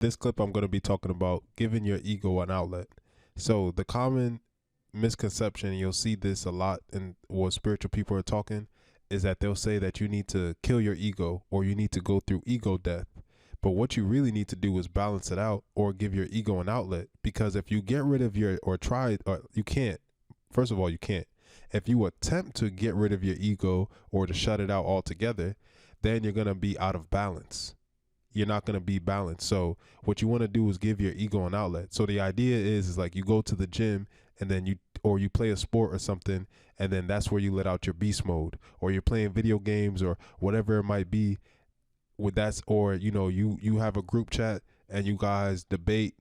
This clip I'm going to be talking about giving your ego an outlet. So the common misconception, you'll see this a lot in what spiritual people are talking, is that they'll say that you need to kill your ego or you need to go through ego death. But what you really need to do is balance it out or give your ego an outlet. Because if you get rid of your, or try, or you can't, first of all, you can't. If you attempt to get rid of your ego or to shut it out altogether, then you're going to be out of balance. You're not going to be balanced. So what you want to do is give your ego an outlet. So the idea is like you go to the gym and then you play a sport or something, and then that's where you let out your beast mode, or you're playing video games or whatever it might be with that. Or, you have a group chat and you guys debate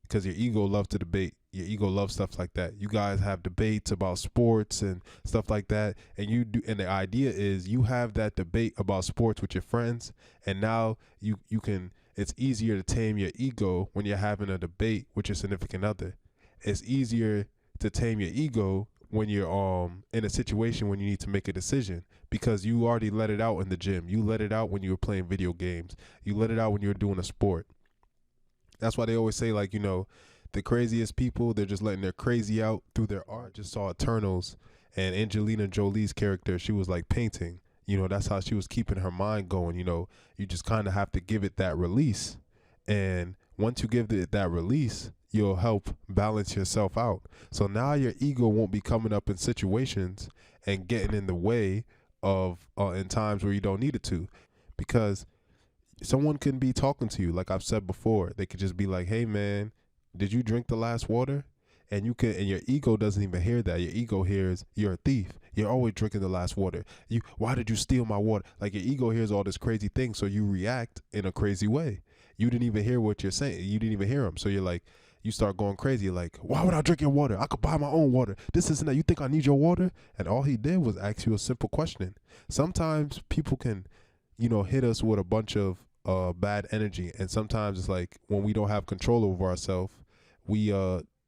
because your ego loves to debate. Your ego loves stuff like that. You guys have debates about sports and stuff like that. And and the idea is you have that debate about sports with your friends. And now you can, it's easier to tame your ego when you're having a debate with your significant other. It's easier to tame your ego when you're in a situation when you need to make a decision, because you already let it out in the gym. You let it out when you were playing video games. You let it out when you were doing a sport. That's why they always say, like, the craziest people, they're just letting their crazy out through their art. I just saw Eternals, and Angelina Jolie's character, she was like painting. That's how she was keeping her mind going. You just kind of have to give it that release. And once you give it that release, you'll help balance yourself out. So now your ego won't be coming up in situations and getting in the way of in times where you don't need it to. Because someone can be talking to you, like I've said before. They could just be like, hey man, did you drink the last water? And your ego doesn't even hear that. Your ego hears, you're a thief. You're always drinking the last water. Why did you steal my water? Like, your ego hears all this crazy thing, so you react in a crazy way. You didn't even hear what you're saying. You didn't even hear them. So you're like, you start going crazy. You're like, why would I drink your water? I could buy my own water. This isn't that. You think I need your water? And all he did was ask you a simple question. Sometimes people can, hit us with a bunch of bad energy. And sometimes it's like when we don't have control over ourselves, we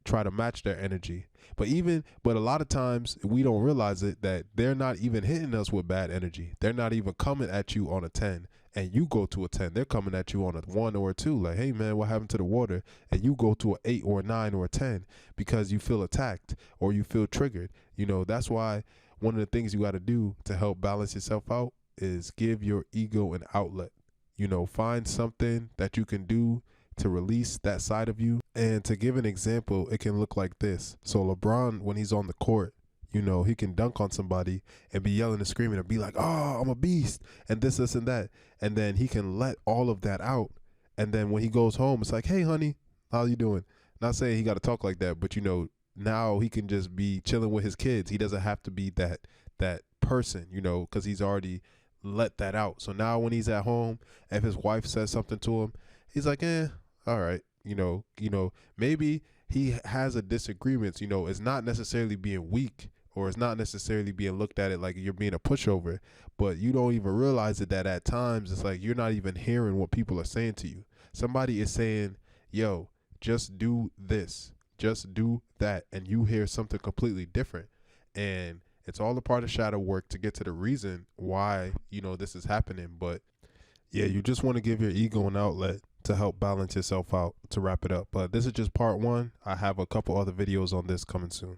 try to match their energy. But a lot of times we don't realize it, that they're not even hitting us with bad energy. They're not even coming at you on a 10 and you go to a 10. They're coming at you on a 1 or a 2, like, hey man, what happened to the water? And you go to an 8 or a 9 or a 10 because you feel attacked or you feel triggered. That's why one of the things you got to do to help balance yourself out is give your ego an outlet. Find something that you can do to release that side of you. And to give an example, it can look like this. So LeBron, when he's on the court, he can dunk on somebody and be yelling and screaming and be like, oh, I'm a beast, and this, and that. And then he can let all of that out. And then when he goes home, it's like, hey, honey, how you doing? Not saying he got to talk like that, but, now he can just be chilling with his kids. He doesn't have to be that person, because he's already let that out. So now when he's at home, if his wife says something to him, he's like, all right, maybe he has a disagreement. It's not necessarily being weak, or it's not necessarily being looked at it like you're being a pushover, but you don't even realize it, that at times it's like you're not even hearing what people are saying to you. Somebody is saying, yo, just do this, just do that, and you hear something completely different. And it's all a part of shadow work to get to the reason why, this is happening. But yeah, you just want to give your ego an outlet to help balance yourself out, to wrap it up. But this is just part 1. I have a couple other videos on this coming soon.